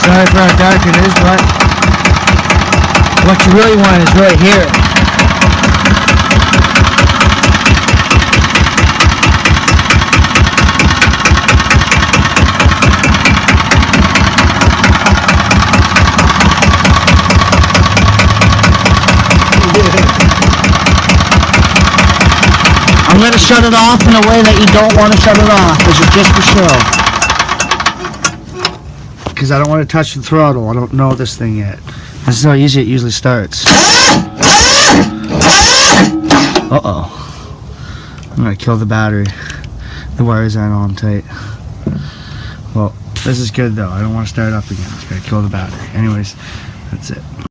Sorry for how dark it is, but what you really want is right here. I'm going to shut it off in a way that you don't want to shut it off. This is just for show. Because I don't want to touch the throttle. I don't know this thing yet. This is how easy it usually starts. Uh-oh. I'm going to kill the battery. The wires aren't on tight. Well, this is good though. I don't want to start it up again. It's going to kill the battery. Anyways, that's it.